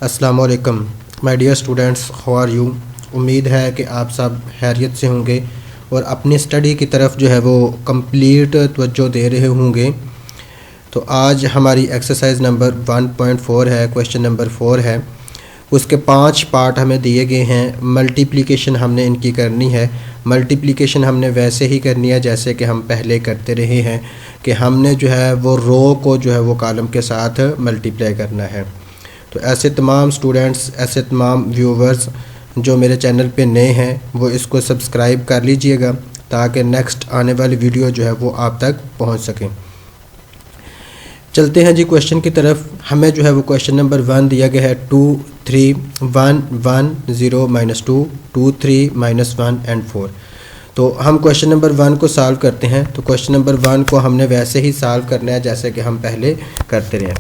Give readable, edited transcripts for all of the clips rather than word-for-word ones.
अस्सलामुअलैकुम my dear students, how are you. उम्मीद है कि आप सब खैरियत से होंगे और अपनी स्टडी की तरफ जो है वो कंप्लीट तवज्जो दे रहे होंगे। तो आज हमारी एक्सरसाइज नंबर 1.4 है, क्वेश्चन नंबर 4 है। उसके 5 पार्ट हमें दिए गए हैं। मल्टीप्लिकेशन हमने इनकी करनी है। मल्टीप्लिकेशन हमने वैसे ही करनी है जैसे कि हम पहले करते रहे हैं कि हमने जो है वो रो को जो है वो कॉलम के साथ मल्टीप्लाई करना है। तो ऐसे तमाम स्टूडेंट्स, ऐसे तमाम व्यूवर्स जो मेरे चैनल पे नए हैं वो इसको सब्सक्राइब कर लीजिएगा ताकि नेक्स्ट आने वाली वीडियो जो है वो आप तक पहुंच सकें। चलते हैं जी क्वेश्चन की तरफ। हमें जो है वो क्वेश्चन नंबर 1 दिया गया है 2 3 1 1 0 -2 2 3 -1 एंड 4। तो हम क्वेश्चन नंबर 1 को सॉल्व करते हैं। तो क्वेश्चन नंबर 1 को हमने वैसे ही सॉल्व करना है जैसे कि हम पहले करते रहे।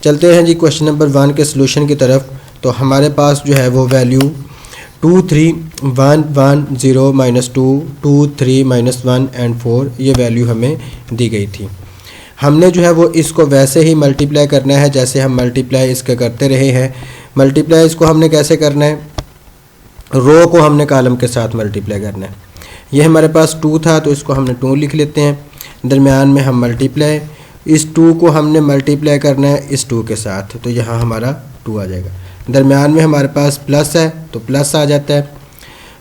चलते हैं जी क्वेश्चन नंबर 1 के सलूशन की तरफ। तो हमारे पास जो है वो वैल्यू 2 3 1 1 0 -2 2 3 -1 एंड 4 ये वैल्यू हमें दी गई थी। हमने जो है वो इसको वैसे ही मल्टीप्लाई करना है जैसे हम मल्टीप्लाई इसके करते रहे हैं। मल्टीप्लाई इसको हमने कैसे करना है, रो को हमने कॉलम के साथ मल्टीप्लाई करना है। ये हमारे पास 2 था तो इसको हमने 2 लिख लेते हैं। दरमियान में हम मल्टीप्लाई, इस 2 को हमने मल्टीप्लाई करना है इस 2 के साथ, तो यहाँ हमारा 2 आ जाएगा। दरमियान में हमारे पास प्लस है तो प्लस आ जाता है।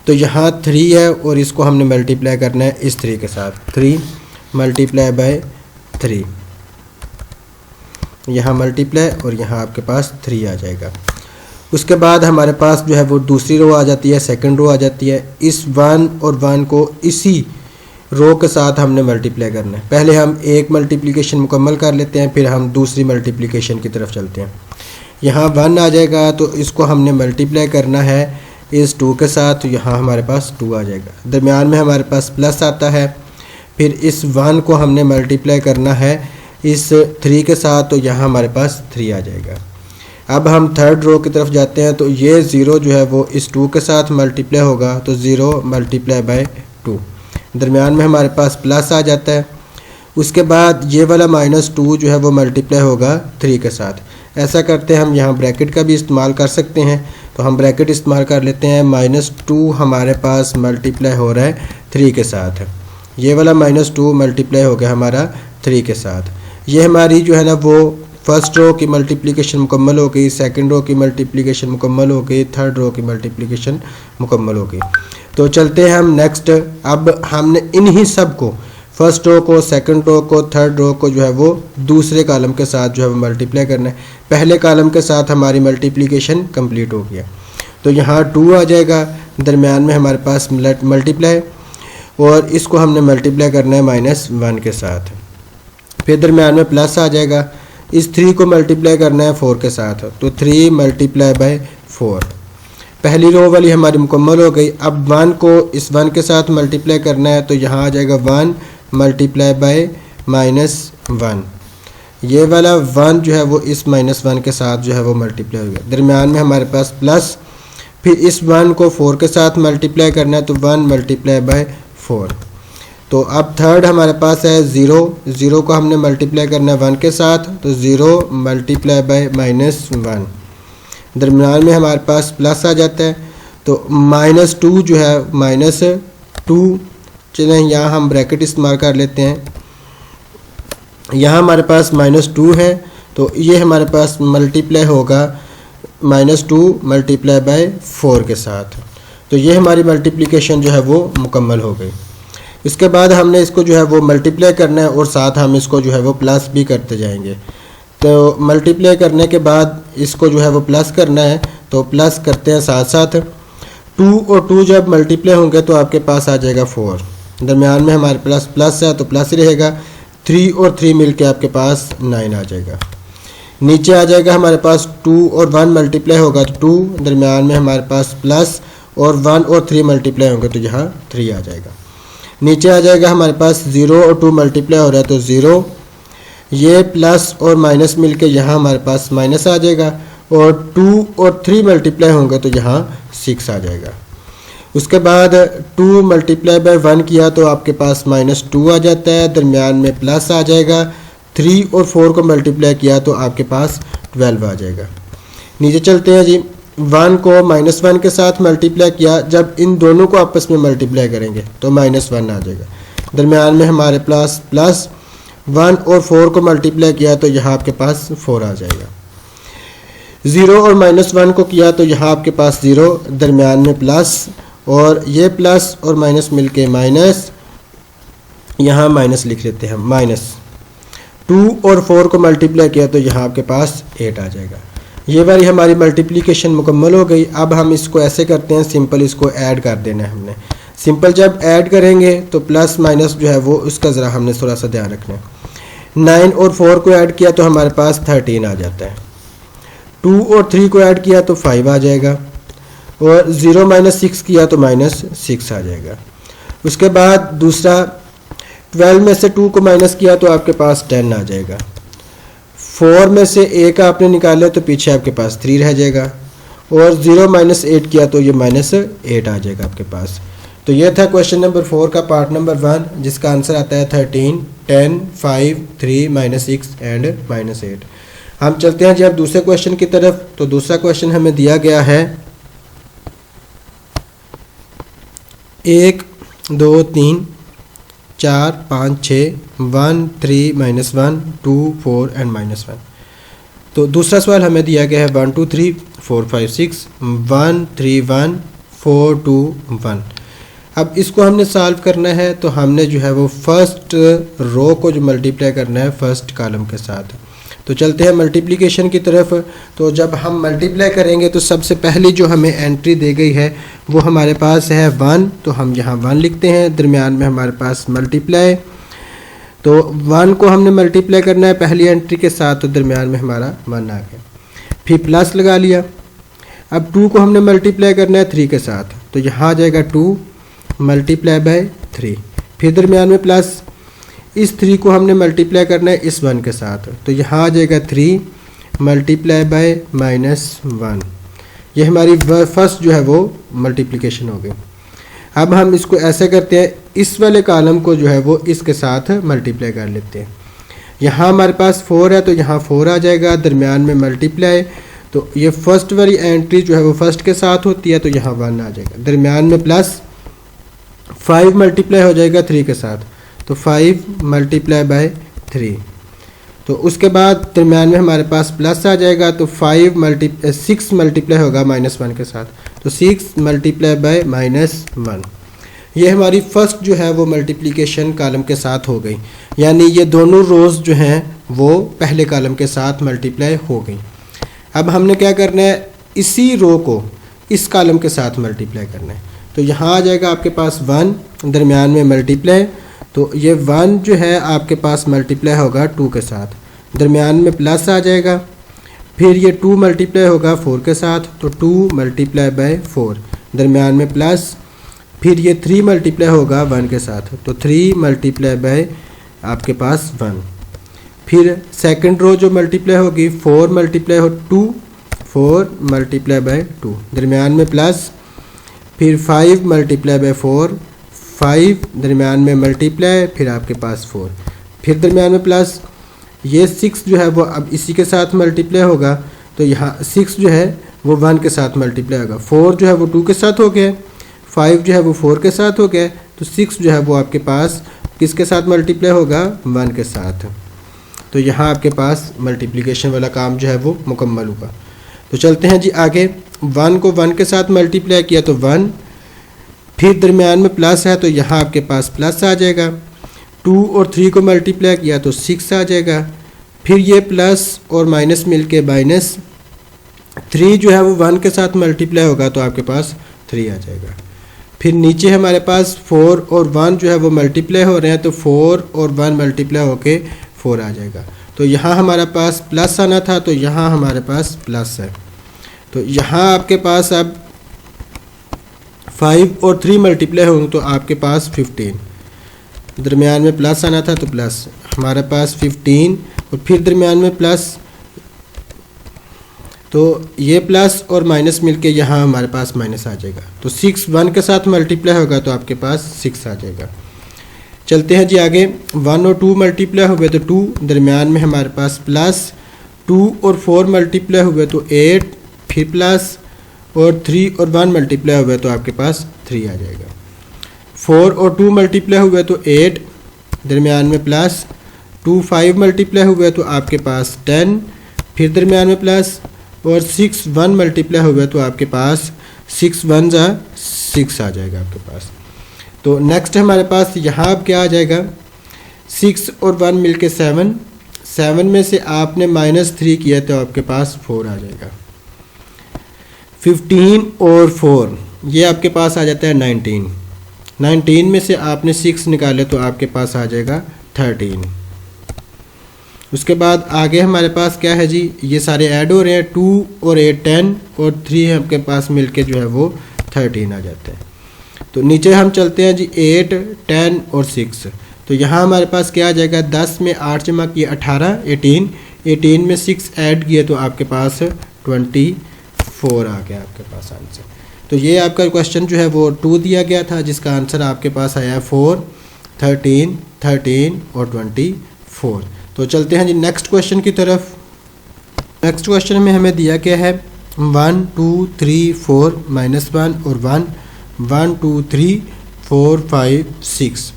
तो यहाँ 3 है और इसको हमने मल्टीप्लाई करना है इस 3 के साथ, 3 मल्टीप्लाई बाय 3, यहाँ मल्टीप्लाई और यहाँ आपके पास 3 आ जाएगा। उसके बाद हमारे पास जो है वो दूसरी रो आ जाती है, सेकंड रो आ जाती है। इस 1 और 1 को इसी रो के साथ हमने मल्टीप्लाई करना है। पहले हम एक मल्टीप्लिकेशन मुकम्मल कर लेते हैं, फिर हम दूसरी मल्टीप्लिकेशन की तरफ चलते हैं। यहाँ 1 आ जाएगा तो इसको हमने मल्टीप्लाई करना है इस 2 के साथ, तो यहाँ हमारे पास 2 आ जाएगा। दरमियान में हमारे पास प्लस आता है, फिर इस 1 को हमने मल्टीप्लाई करना है इस 3 के साथ, तो यहाँ हमारे पास 3 आ जाएगा। अब हम थर्ड रो की तरफ जाते हैं। तो ये 0 जो है वो इस 2 के साथ मल्टीप्लाई होगा, तो 0 मल्टीप्लाई बाय 2, दरमियान में हमारे पास प्लस आ जाता है। उसके बाद ये वाला -2 जो है वो मल्टीप्लाई होगा 3 के साथ। ऐसा करते हैं हम, यहाँ ब्रैकेट का भी इस्तेमाल कर सकते हैं, तो हम ब्रैकेट इस्तेमाल कर लेते हैं। -2 हमारे पास मल्टीप्लाई हो रहा है 3 के साथ, ये वाला -2 मल्टीप्लाई हो गया हमारा 3 के साथ। ये हमारी जो है ना वो फर्स्ट रो की मल्टीप्लिकेशन मुकम्मल हो गई, सेकंड रो की मल्टीप्लिकेशन मुकम्मल हो गई, थर्ड रो की मल्टीप्लिकेशन मुकम्मल हो गई। तो चलते हैं हम नेक्स्ट। अब हमने इन्हीं सब को, फर्स्ट रो को, सेकंड रो को, थर्ड रो को जो है वो दूसरे कॉलम के साथ जो है वो मल्टीप्लाई करना है। पहले कॉलम के साथ हमारी मल्टीप्लिकेशन कंप्लीट हो गया, तो यहाँ 2 आ जाएगा। दरमियान में हमारे पास मल्टीप्लाई और इसको हमने मल्टीप्लाई करना है -1 के साथ। फिर दरमियान में प्लस आ जाएगा। इस 3 को मल्टीप्लाई करना है 4 के साथ, तो 3 मल्टीप्लाई बाय 4। पहली रो वाली हमारी मुकम्मल हो गई। अब 1 को इस 1 के साथ मल्टीप्लाई करना है, तो यहाँ आ जाएगा 1 मल्टीप्लाई बाय -1। ये वाला 1 जो है वो इस -1 के साथ जो है वो मल्टीप्लाई हो गया। दरमियान में हमारे पास प्लस, फिर इस 1 को 4 के साथ मल्टीप्लाई करना है, तो 1 मल्टीप्लाई बाय 4। तो अब थर्ड हमारे पास है 0 को हमने मल्टीप्लाई करना है 1 के साथ, तो 0 मल्टीप्लाई बाय -1। दरमियान में हमारे पास प्लस आ जाता है, तो -2 जो है -2, चलें यहाँ हम ब्रैकेट इस्तेमाल कर लेते हैं। यहाँ हमारे पास -2 है, तो ये हमारे पास मल्टीप्लाई होगा -2 मल्टीप्लाई बाय 4 के साथ। तो ये हमारी मल्टीप्लिकेशन जो है वो मुकम्मल हो गई। इसके बाद हमने इसको जो है वो मल्टीप्लाई करना है और साथ हम इसको जो है वो प्लस भी करते जाएंगे। तो मल्टीप्लाई करने के बाद इसको जो है वो प्लस करना है, तो प्लस करते हैं साथ साथ। 2 और 2 जब मल्टीप्लाई होंगे तो आपके पास आ जाएगा 4। दरमियान में हमारे पास प्लस है तो प्लस ही रहेगा। 3 और 3 मिल के आपके पास 9 आ जाएगा। नीचे आ जाएगा हमारे पास 2 और 1 मल्टीप्लाई होगा तो 2, दरमियान में हमारे पास प्लस, और 1 और 3 मल्टीप्लाई होंगे तो यहाँ 3 आ जाएगा। नीचे आ जाएगा हमारे पास 0 और 2 मल्टीप्लाई हो रहा है तो 0, ये प्लस और माइनस मिल के यहाँ हमारे पास माइनस आ जाएगा, और 2 और 3 मल्टीप्लाई होंगे तो यहाँ 6 आ जाएगा। उसके बाद 2 मल्टीप्लाई बाय 1 किया तो आपके पास -2 आ जाता है, दरमियान में प्लस आ जाएगा। 3 और 4 को मल्टीप्लाई किया तो आपके पास 12 आ जाएगा। नीचे चलते हैं जी। 1 को -1 के साथ मल्टीप्लाई किया, जब इन दोनों को आपस में मल्टीप्लाई करेंगे तो -1 आ जाएगा। दरमियान में हमारे पास प्लस 1 और 4 को मल्टीप्लाई किया तो यहाँ आपके पास 4 आ जाएगा। 0 और -1 को किया तो यहाँ आपके पास 0, दरमियान में प्लस, और ये प्लस और माइनस मिलके माइनस, यहाँ माइनस लिख लेते हैं, -2 और 4 को मल्टीप्लाई किया तो यहाँ आपके पास 8 आ जाएगा। ये वाली हमारी मल्टीप्लिकेशन मुकम्मल हो गई। अब हम इसको ऐसे करते हैं, सिंपल इसको ऐड कर देना है हमने। सिंपल जब ऐड करेंगे तो प्लस माइनस जो है वो उसका ज़रा हमने थोड़ा सा ध्यान रखना है। 9 और 4 को ऐड किया तो हमारे पास 13 आ जाता है। 2 और 3 को ऐड किया तो 5 आ जाएगा, और 0 - 6 किया तो -6 आ जाएगा। उसके बाद दूसरा 12 में से 2 को माइनस किया तो आपके पास 10 आ जाएगा। 4 में से 1 आपने निकाला तो पीछे आपके पास 3 रह जाएगा, और 0 - 8 किया तो ये -8 आ जाएगा आपके पास। तो ये था क्वेश्चन नंबर 4 का पार्ट नंबर 1, जिसका आंसर आता है 13, 10, 5, 3, -6 एंड -8। हम चलते हैं जी अब दूसरे क्वेश्चन की तरफ। तो दूसरा क्वेश्चन हमें दिया गया है 1, 2, 3, 4, 5, 6, 1, 3, -1, 2, 4 एंड -1। तो दूसरा सवाल हमें दिया गया है 1, 2, 3, 4, 5, 6, 1, 3, 1, 4, 2, 1। अब इसको हमने सॉल्व करना है, तो हमने जो है वो फर्स्ट रो को जो मल्टीप्लाई करना है फर्स्ट कॉलम के साथ। तो चलते हैं मल्टीप्लिकेशन की तरफ। तो जब हम मल्टीप्लाई करेंगे तो सबसे पहली जो हमें एंट्री दी गई है वो हमारे पास है 1, तो हम यहाँ 1 लिखते हैं। दरमियान में हमारे पास मल्टीप्लाई, तो 1 को हमने मल्टीप्लाई करना है पहली एंट्री के साथ, तो दरमियान में हमारा 1 आ गया। फिर प्लस लगा लिया। अब 2 को हमने मल्टीप्लाई करना है 3 के साथ, तो यहाँ आ जाएगा 2 मल्टीप्लाई बाय 3। फिर दरमियान में प्लस, इस 3 को हमने मल्टीप्लाई करना है इस 1 के साथ, तो यहाँ आ जाएगा 3 मल्टीप्लाई बाय -1। ये हमारी फर्स्ट जो है वो मल्टीप्लिकेशन हो गई। अब हम इसको ऐसे करते हैं, इस वाले कॉलम को जो है वो इसके साथ मल्टीप्लाई कर लेते हैं। यहाँ हमारे पास 4 है तो यहाँ 4 आ जाएगा, दरमियान में मल्टीप्लाई, तो ये फर्स्ट वाली एंट्री जो है वो फर्स्ट के साथ होती है, तो यहाँ 1 आ जाएगा। दरमियान में प्लस 5 मल्टीप्लाई हो जाएगा 3 के साथ, तो 5 मल्टीप्लाई बाय 3। तो उसके बाद दरमियान में हमारे पास प्लस आ जाएगा, तो 6 मल्टीप्लाई होगा -1 के साथ, तो 6 मल्टीप्लाई बाय -1। ये हमारी फर्स्ट जो है वो मल्टीप्लिकेशन कॉलम के साथ हो गई, यानी ये दोनों रोज़ जो हैं वो पहले कॉलम के साथ मल्टीप्लाई हो गई। अब हमने क्या करना है, इसी रो को इस कॉलम के साथ मल्टीप्लाई करना है। तो यहाँ आ जाएगा आपके पास 1, दरमियान में मल्टीप्लाई, तो ये 1 जो है आपके पास मल्टीप्लाई होगा 2 के साथ, दरमियान में प्लस आ जाएगा। फिर ये 2 मल्टीप्लाई होगा 4 के साथ, तो 2 मल्टीप्लाई बाय 4, दरमियान में प्लस। फिर ये 3 मल्टीप्लाई होगा 1 के साथ, तो 3 मल्टीप्लाई बाय आपके पास 1। फिर सेकंड रो जो मल्टीप्लाई होगी 4 मल्टीप्लाई हो 2, 4 मल्टीप्लाई बाय 2, दरमियान में प्लस। फिर 5 मल्टीप्लाई बाय 4, 5 दरमियान में मल्टीप्लाई, फिर आपके पास 4, फिर दरमियान में प्लस। ये 6 जो है वो अब इसी के साथ मल्टीप्लाई होगा, तो यहाँ 6 जो है वो 1 के साथ मल्टीप्लाई होगा। 4 जो है वो 2 के साथ हो गया, 5 जो है वो 4 के साथ हो गया, तो 6 जो है वो आपके पास किसके साथ मल्टीप्लाई होगा, 1 के साथ। तो यहाँ आपके पास मल्टीप्लिकेशन वाला काम जो है वो मुकम्मल हुआ। तो चलते हैं जी आगे। 1 को 1 के साथ मल्टीप्लाई किया तो 1, फिर दरमियान में प्लस है तो यहाँ आपके पास प्लस आ जाएगा। 2 और 3 को मल्टीप्लाई किया तो 6 आ जाएगा। फिर ये प्लस और माइनस मिलके माइनस, 3 जो है वो 1 के साथ मल्टीप्लाई होगा तो आपके पास 3 आ जाएगा। फिर नीचे हमारे पास 4 और 1 जो है वो मल्टीप्लाई हो रहे हैं, तो 4 और 1 मल्टीप्लाई होके 4 आ जाएगा। तो यहाँ हमारे पास प्लस आना था, तो यहाँ हमारे पास प्लस है। तो यहाँ आपके पास अब 5 और 3 मल्टीप्लाई होंगे तो आपके पास 15, दरमियान में प्लस आना था तो प्लस हमारे पास 15, और फिर दरमियान में प्लस, तो ये प्लस और माइनस मिलके यहाँ हमारे पास माइनस आ जाएगा। तो 6 1 के साथ मल्टीप्लाई होगा तो आपके पास 6 आ जाएगा। चलते हैं जी आगे। 1 और 2 मल्टीप्लाई हुए तो 2, दरमियान में हमारे पास प्लस। 2 और 4 मल्टीप्लाई हुए तो 8, फिर प्लस, और 3 और 1 मल्टीप्लाई हुआ तो आपके पास 3 आ जाएगा। 4 और 2 मल्टीप्लाई हुआ तो 8, दरमियान में प्लस, 2 5 मल्टीप्लाई हुआ तो आपके पास 10, फिर दरमियान में प्लस, और 6 1 मल्टीप्लाई हुआ तो आपके पास 6 1 जा 6 आ जाएगा आपके पास। तो नेक्स्ट हमारे पास यहाँ अब क्या आ जाएगा, 6 और 1 मिलके 7, 7 में से आपने -3 किया तो आपके पास 4 आ जाएगा। 15 और 4 ये आपके पास आ जाता है 19, 19 में से आपने 6 निकाले तो आपके पास आ जाएगा 13। उसके बाद आगे हमारे पास क्या है जी, ये सारे ऐड हो रहे हैं, 2 और 8 10 और 3 आपके पास मिलके जो है वो 13 आ जाता है। तो नीचे हम चलते हैं जी, 8 10 और 6, तो यहाँ हमारे पास क्या आ जाएगा, 10 में 8 जमा किए 18, 18, 18 में 6 ऐड किए तो आपके पास 24 आ गया आपके पास आंसर। तो ये आपका क्वेश्चन जो है वो 2 दिया गया था, जिसका आंसर आपके पास आया 4, 13, 13 और 24। तो चलते हैं जी नेक्स्ट क्वेश्चन की तरफ। नेक्स्ट क्वेश्चन में हमें दिया क्या है, 1 2 3 4 -1 और 1 1 2 3 4 5 6।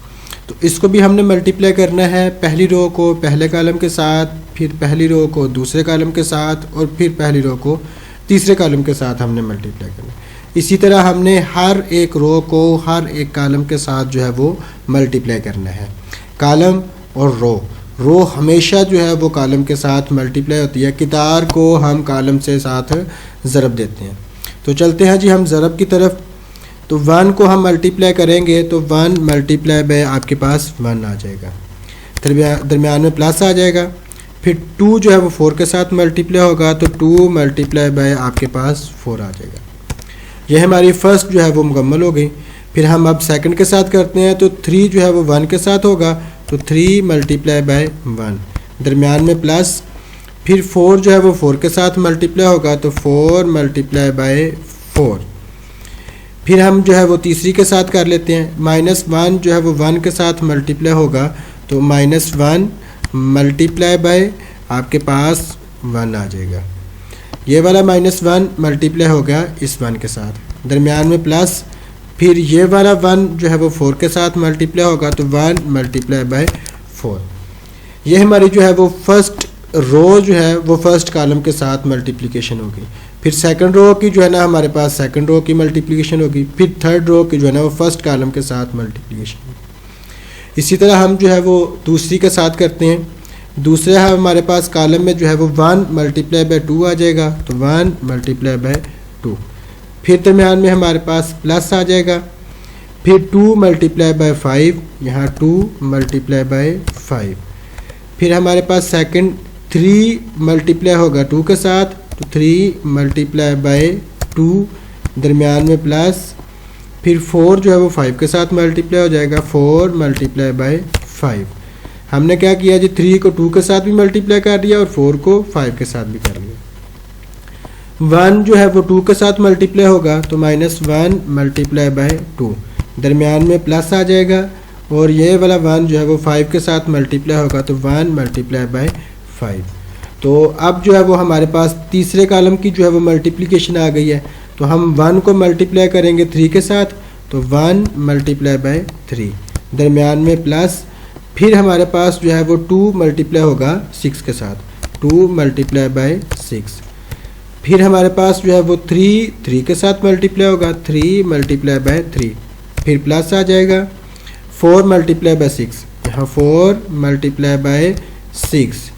तो इसको भी हमने मल्टीप्लाई करना है, पहली रो को पहले कॉलम के साथ, फिर पहली रो को दूसरे कॉलम के साथ, और फिर पहली रो को तीसरे कॉलम के साथ हमने मल्टीप्लाई करना है। इसी तरह हमने हर एक रो को हर एक कॉलम के साथ जो है वो मल्टीप्लाई करना है। कॉलम और रो हमेशा जो है वो कॉलम के साथ मल्टीप्लाई होती है, कितार को हम कॉलम से साथ ज़रब देते हैं। तो चलते हैं जी हम ज़रब की तरफ। तो 1 को हम मल्टीप्लाई करेंगे तो 1 मल्टीप्लाई बाय आपके पास 1 आ जाएगा, दरमियान में प्लस आ जाएगा। फिर 2 जो है वो 4 के साथ मल्टीप्लाई होगा तो 2 मल्टीप्लाई बाय आपके पास 4 आ जाएगा। यह हमारी फर्स्ट जो है वो मुकम्मल हो गई। फिर हम अब सेकंड के साथ करते हैं, तो 3 जो है वो 1 के साथ होगा तो 3 मल्टीप्लाई बाय 1, दरमियान में प्लस। फिर 4 जो है वो 4 के साथ मल्टीप्लाई होगा तो 4 मल्टीप्लाई बाय 4। फिर हम जो है वो तीसरी के साथ कर लेते हैं, -1 जो है वो 1 के साथ मल्टीप्लाई होगा तो -1 मल्टीप्लाई बाय आपके पास 1 आ जाएगा। ये वाला -1 मल्टीप्लाई होगा इस 1 के साथ, दरमियान में प्लस। फिर ये वाला 1 जो है वो 4 के साथ मल्टीप्लाई होगा तो 1 मल्टीप्लाई बाय 4। ये हमारी जो है वो फर्स्ट रो जो है वो फर्स्ट कॉलम के साथ मल्टीप्लिकेशन होगी। फिर सेकंड रो की जो है ना हमारे पास सेकंड रो की मल्टीप्लिकेशन होगी। फिर थर्ड रो की जो है ना वो फर्स्ट कॉलम के साथ मल्टीप्लिकेशन होगी। इसी तरह हम जो है वो दूसरी के साथ करते हैं। दूसरे हमारे पास कॉलम में जो है वो 1 मल्टीप्लाई बाय 2 आ जाएगा तो 1 मल्टीप्लाई बाय 2। फिर दरमियान में हमारे पास प्लस आ जाएगा। फिर 2 मल्टीप्लाई बाय 5, यहाँ 2 मल्टीप्लाई बाय 5। फिर हमारे पास सेकंड 3 मल्टीप्लाई होगा 2 के साथ तो 3 मल्टीप्लाई बाय 2, दरमियान में प्लस। फिर 4 जो है वो 5 के साथ मल्टीप्लाई हो जाएगा, 4 मल्टीप्लाई बाय 5। हमने क्या किया जी, 3 को 2 के साथ भी मल्टीप्लाई कर दिया और 4 को 5 के साथ भी कर लिया। 1 जो है वो 2 के साथ मल्टीप्लाई होगा तो -1 मल्टीप्लाई बाय 2, दरमियान में प्लस आ जाएगा। और ये वाला 1 जो है वो 5 के साथ मल्टीप्लाई होगा तो 1 मल्टीप्लाई बाय 5। तो अब जो है वो हमारे पास तीसरे कॉलम की जो है वो मल्टीप्लिकेशन आ गई है। तो हम 1 को मल्टीप्लाई करेंगे 3 के साथ तो 1 मल्टीप्लाई बाय 3, दरमियान में प्लस। फिर हमारे पास जो है वो 2 मल्टीप्लाई होगा 6 के साथ, 2 मल्टीप्लाई बाय 6। फिर हमारे पास जो है वो 3 के साथ मल्टीप्लाई होगा, 3 मल्टीप्लाई बाय 3। फिर प्लस आ जाएगा, 4 मल्टीप्लाई बाय 6, यहाँ 4 मल्टीप्लाई बाय 6।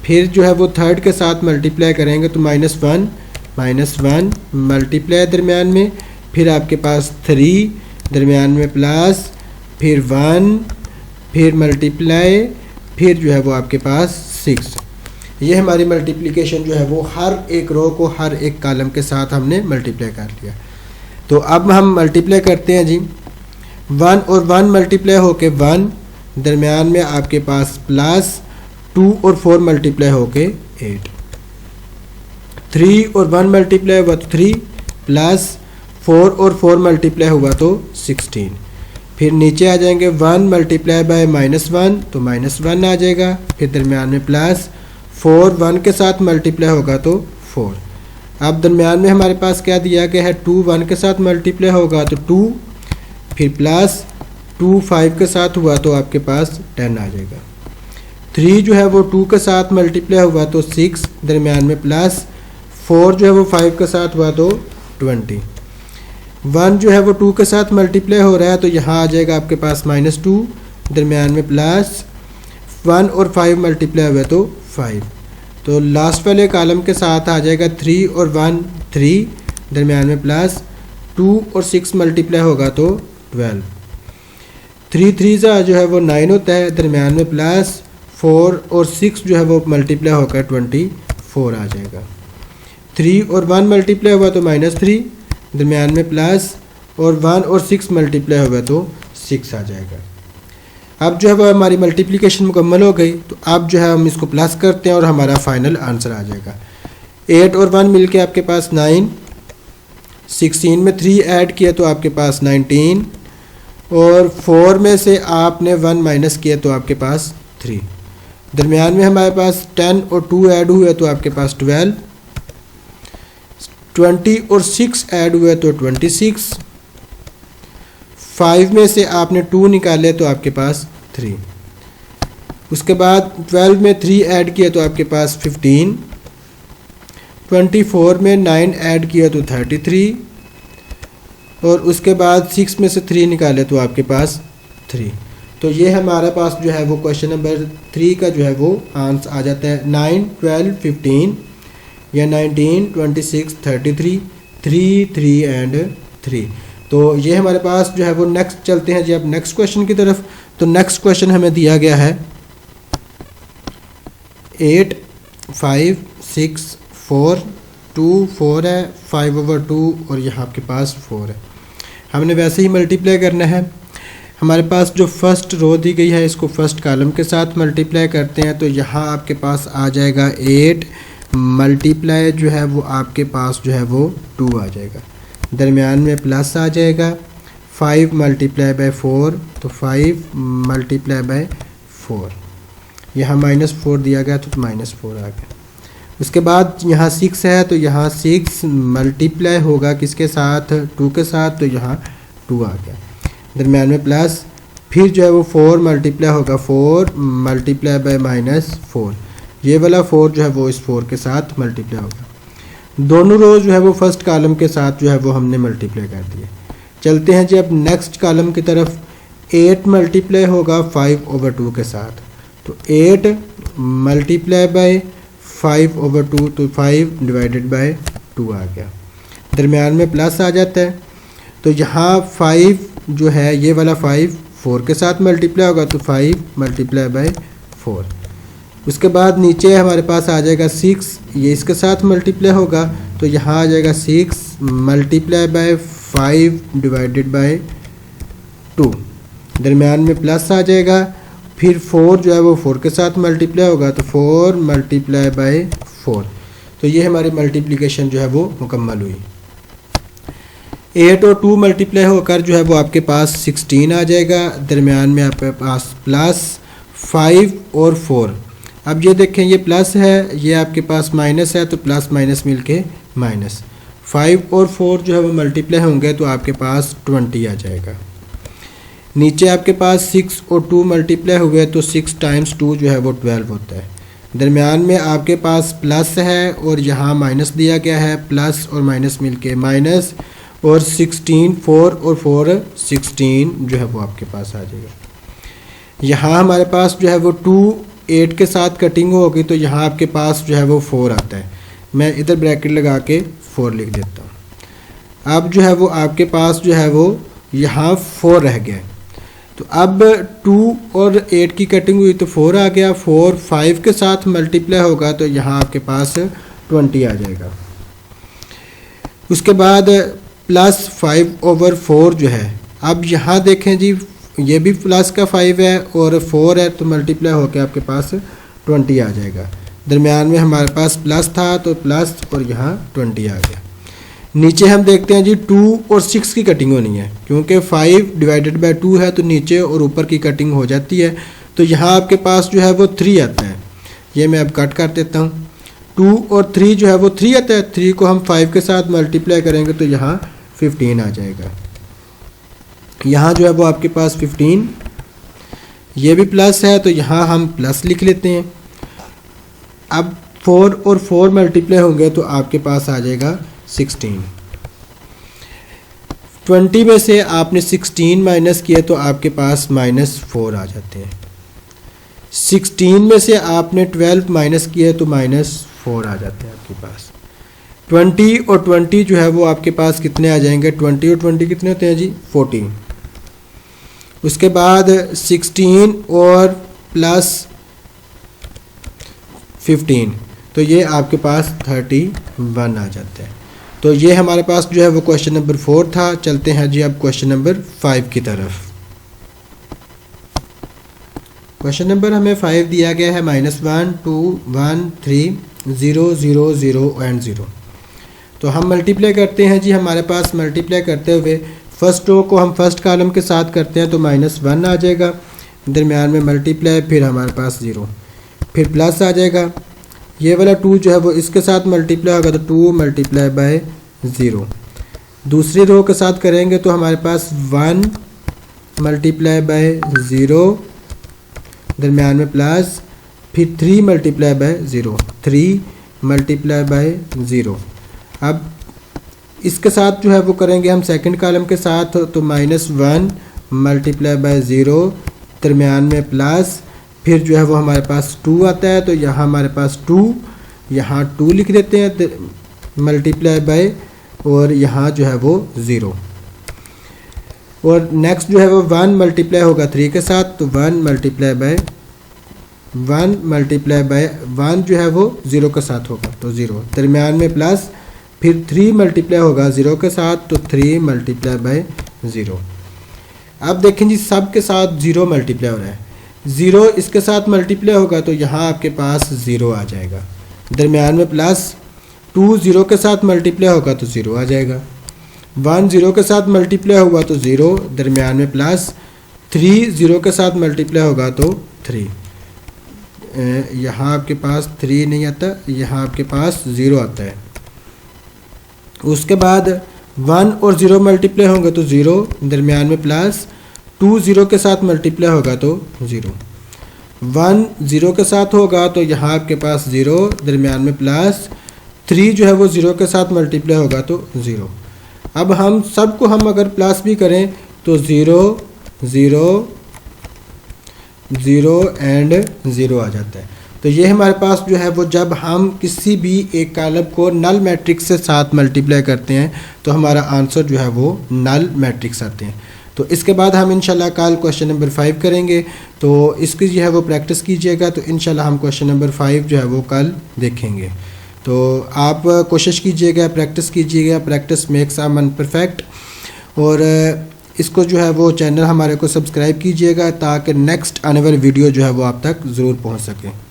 फिर जो है वो थर्ड के साथ मल्टीप्लाई करेंगे तो -1 मल्टीप्लाई दरमियान में। फिर आपके पास 3 दरमियान में प्लस, फिर 1, फिर मल्टीप्लाई, फिर जो है वो आपके पास 6। ये हमारी मल्टीप्लिकेशन जो है वो हर एक रो को हर एक कॉलम के साथ हमने मल्टीप्लाई कर लिया। तो अब हम मल्टीप्लाई करते हैं जी, 1 और 1 मल्टीप्लाई होके 1, दरमियान में आपके पास प्लस, 2 और 4 मल्टीप्लाई होके 8। 3 और 1 मल्टीप्लाई हुआ तो 3 प्लस 4 और 4 मल्टीप्लाई हुआ तो 16। फिर नीचे आ जाएंगे 1 मल्टीप्लाई बाय -1 तो -1 आ जाएगा। फिर दरमियान में प्लस, 4 1 के साथ मल्टीप्लाई होगा तो 4, अब दरमियान में हमारे पास क्या दिया गया है, 2 1 के साथ मल्टीप्लाई होगा तो 2, फिर प्लस 2 5 के साथ हुआ तो आपके पास 10 आ जाएगा। 3 जो है वो 2 के साथ मल्टीप्लाई हुआ तो 6, दरमियान में प्लस 4 जो है वो 5 के साथ हुआ तो 20। 1 जो है वो 2 के साथ मल्टीप्लाई हो रहा है तो यहाँ आ जाएगा आपके पास -2, दरमियान में प्लस 1 और 5 मल्टीप्लाई हुआ तो 5। तो लास्ट वाले कॉलम के साथ आ जाएगा 3 और 1 3, दरमियान में प्लस 2 और 6 मल्टीप्लाई होगा तो 12। 3 3 जो है वो 9 होता है, दरमियान में प्लस 4 और 6 जो है वो मल्टीप्लाई होकर 24 आ जाएगा। 3 और 1 मल्टीप्लाई हुआ तो -3, दरमियान में प्लस और 1 और 6 मल्टीप्लाई हुआ तो 6 आ जाएगा। अब जो है वो हमारी मल्टीप्लिकेशन मुकम्मल हो गई, तो अब जो है हम इसको प्लस करते हैं और हमारा फाइनल आंसर आ जाएगा। 8 और 1 मिलके आपके पास 9, 16 में 3 ऐड किया तो आपके पास 19, और 4 में से आपने 1 माइनस किया तो आपके पास 3। दरमियान में हमारे पास 10 और 2 ऐड हुए तो आपके पास 12, 20 और 6 ऐड हुए तो 26, 5 में से आपने 2 निकाले तो आपके पास 3। उसके बाद 12 में 3 ऐड किया तो आपके पास 15, 24 में 9 ऐड किया तो 33, और उसके बाद 6 में से 3 निकाले तो आपके पास 3। तो ये हमारे पास जो है वो क्वेश्चन नंबर 3 का जो है वो आंसर आ जाता है 9 12 15 या 19 26 33 3 3 एंड 3। तो ये हमारे पास जो है वो नेक्स्ट चलते हैं जी अब नेक्स्ट क्वेश्चन की तरफ। तो नेक्स्ट क्वेश्चन हमें दिया गया है 8 5 6 4 2 4 है, 5/2 और यहाँ आपके पास 4 है। हमने वैसे ही मल्टीप्लाई करना है। हमारे पास जो फर्स्ट रो दी गई है इसको फर्स्ट कॉलम के साथ मल्टीप्लाई करते हैं, तो यहाँ आपके पास आ जाएगा 8 मल्टीप्लाई जो है वो आपके पास जो है वो 2 आ जाएगा। दरमियान में प्लस आ जाएगा 5 मल्टीप्लाई बाय 4, तो 5 मल्टीप्लाई बाय 4, यहाँ -4 दिया गया तो -4 आ गया। उसके बाद यहाँ 6 है तो यहाँ 6 मल्टीप्लाई होगा किसके साथ, 2 के साथ, तो यहाँ 2 आ गया। दरमियान में प्लस, फिर जो है वो 4 मल्टीप्लाई होगा 4 मल्टीप्लाई बाय -4, ये वाला 4 जो है वो इस 4 के साथ मल्टीप्लाई होगा। दोनों रोज जो है वो फर्स्ट कॉलम के साथ जो है वो हमने मल्टीप्लाई कर दिए। चलते हैं जी अब नेक्स्ट कॉलम की तरफ। 8 मल्टीप्लाई होगा 5/2 के साथ, तो 8 मल्टीप्लाई बाय 5/2, तो 5 डिवाइडेड बाय 2 आ गया। दरमियान में प्लस आ जाता है, तो यहाँ 5 जो है ये वाला 5 4 के साथ मल्टीप्लाई होगा तो 5 मल्टीप्लाई बाय 4। उसके बाद नीचे हमारे पास आ जाएगा 6, ये इसके साथ मल्टीप्लाई होगा तो यहाँ आ जाएगा 6 मल्टीप्लाई बाय 5 डिवाइडेड बाय 2। दरमियान में प्लस आ जाएगा, फिर 4 जो है वो 4 के साथ मल्टीप्लाई होगा तो 4 मल्टीप्लाई बाय 4। तो ये हमारी मल्टीप्लिकेशन जो है वो मुकम्मल हुई। 8 और 2 मल्टीप्लाई होकर जो है वो आपके पास 16 आ जाएगा। दरमियान में आपके पास प्लस 5 और 4। अब ये देखें ये प्लस है, ये आपके पास माइनस है, तो प्लस माइनस मिलके माइनस। 5 और 4 जो है वो मल्टीप्लाई होंगे तो आपके पास 20 आ जाएगा। नीचे आपके पास 6 और 2 मल्टीप्लाई हुए तो 6 टाइम्स 2 जो है वो 12 होता है। दरमियान में आपके पास प्लस है और यहाँ माइनस दिया गया है, प्लस और माइनस मिलके माइनस, और 16 4 और 4 16 जो है वो आपके पास आ जाएगा। यहाँ हमारे पास जो है वो 2 8 के साथ कटिंग होगी तो यहाँ आपके पास जो है वो 4 आता है। मैं इधर ब्रैकेट लगा के 4 लिख देता हूँ। अब जो है वो आपके पास जो है वो यहाँ 4 रह गया, तो अब 2 और 8 की कटिंग हुई तो 4 आ गया। 4 5 के साथ मल्टीप्लाई होगा तो यहाँ आपके पास 20 आ जाएगा। उसके बाद प्लस 5/4 जो है, अब यहाँ देखें जी ये भी प्लस का 5 है और 4 है तो मल्टीप्लाई होकर आपके पास 20 आ जाएगा। दरमियान में हमारे पास प्लस था तो प्लस और यहाँ 20 आ गया। नीचे हम देखते हैं जी 2 और 6 की कटिंग होनी है, क्योंकि 5 डिवाइडेड बाय 2 है तो नीचे और ऊपर की कटिंग हो जाती है। तो यहाँ आपके पास जो है वो 3 आता है। ये मैं अब कट कर देता हूँ। 2 और 3 जो है वो 3 आता है, 3 को हम 5 के साथ मल्टीप्लाई करेंगे तो यहाँ 15 आ जाएगा। यहाँ जो है वो आपके पास 15, ये भी प्लस है तो यहाँ हम प्लस लिख लेते हैं। अब 4 और 4 मल्टीप्लाई होंगे तो आपके पास आ जाएगा 16। 20 में से आपने 16 माइनस किया तो आपके पास -4 आ जाते हैं। 16 में से आपने 12 माइनस किया तो -4 आ जाते हैं आपके पास। 20 और 20 जो है वो आपके पास कितने आ जाएंगे, 20 और 20 कितने होते हैं जी, 14। उसके बाद 16 और प्लस 15 तो ये आपके पास 31 आ जाते हैं। तो ये हमारे पास जो है वो क्वेश्चन नंबर 4 था। चलते हैं जी अब क्वेश्चन नंबर 5 की तरफ। क्वेश्चन नंबर हमें 5 दिया गया है -1 2 1 3 0 0 0 एंड 0। तो हम मल्टीप्लाई करते हैं जी। हमारे पास मल्टीप्लाई करते हुए फर्स्ट रो को हम फर्स्ट कॉलम के साथ करते हैं तो -1 आ जाएगा, दरमियान में मल्टीप्लाई, फिर हमारे पास 0, फिर प्लस आ जाएगा। ये वाला 2 जो है वो इसके साथ मल्टीप्लाई होगा तो 2 मल्टीप्लाई बाय 0। दूसरी रो के साथ करेंगे तो हमारे पास 1 मल्टीप्लाई बाय 0, दरमियान में प्लस, फिर 3 मल्टीप्लाई बाय 0, 3 मल्टीप्लाई बाय 0। अब इसके साथ जो है वो करेंगे हम सेकंड कॉलम के साथ तो -1 मल्टीप्लाई बाय 0, दरमियान में प्लस, फिर जो है वो हमारे पास 2 आता है तो यहाँ हमारे पास 2, यहाँ 2 लिख देते हैं मल्टीप्लाई बाय, और यहाँ जो है वो 0। और नेक्स्ट जो है वो 1 मल्टीप्लाई होगा 3 के साथ तो 1 मल्टीप्लाई बाय 1 जो है वो 0 के साथ होगा तो 0, दरमियान में प्लस, फिर 3 मल्टीप्लाई होगा 0 के साथ तो 3 मल्टीप्लाई बाय 0। अब देखें जी सब के साथ 0 मल्टीप्लाई हो रहा है, 0 इसके साथ मल्टीप्लाई होगा तो यहाँ आपके पास 0 आ जाएगा, दरमियान में प्लस, 2 0 के साथ मल्टीप्लाई होगा तो 0 आ जाएगा, 1 0 के साथ मल्टीप्लाई होगा तो 0, दरमियान में प्लस, 3 0 के साथ मल्टीप्लाई होगा तो 3। यहाँ आपके पास 3 नहीं आता, यहाँ आपके पास 0 आता है। उसके बाद 1 और 0 मल्टीप्लाई होंगे तो 0, दरमियान में प्लस, 2 0 के साथ मल्टीप्लाई होगा तो 0, 1 0 के साथ होगा तो यहाँ आपके पास 0, दरमियान में प्लस, 3 जो है वो 0 के साथ मल्टीप्लाई होगा तो 0। अब हम सबको हम अगर प्लस भी करें तो 0 0 0 एंड 0 आ जाता है। तो ये हमारे पास जो है वो जब हम किसी भी एक कॉलम को नल मैट्रिक्स से साथ मल्टीप्लाई करते हैं तो हमारा आंसर जो है वो नल मैट्रिक्स आते हैं। तो इसके बाद हम इंशाल्लाह कल क्वेश्चन नंबर 5 करेंगे, तो इसकी जो है वो प्रैक्टिस कीजिएगा। तो इंशाल्लाह हम क्वेश्चन नंबर 5 जो है वो कल देखेंगे। तो आप कोशिश कीजिएगा, प्रैक्टिस कीजिएगा, practice makes a man perfect. और इसको जो है वो चैनल हमारे को सब्सक्राइब कीजिएगा ताकि नेक्स्ट आने वाली वीडियो जो है वो आप तक ज़रूर पहुंच सके।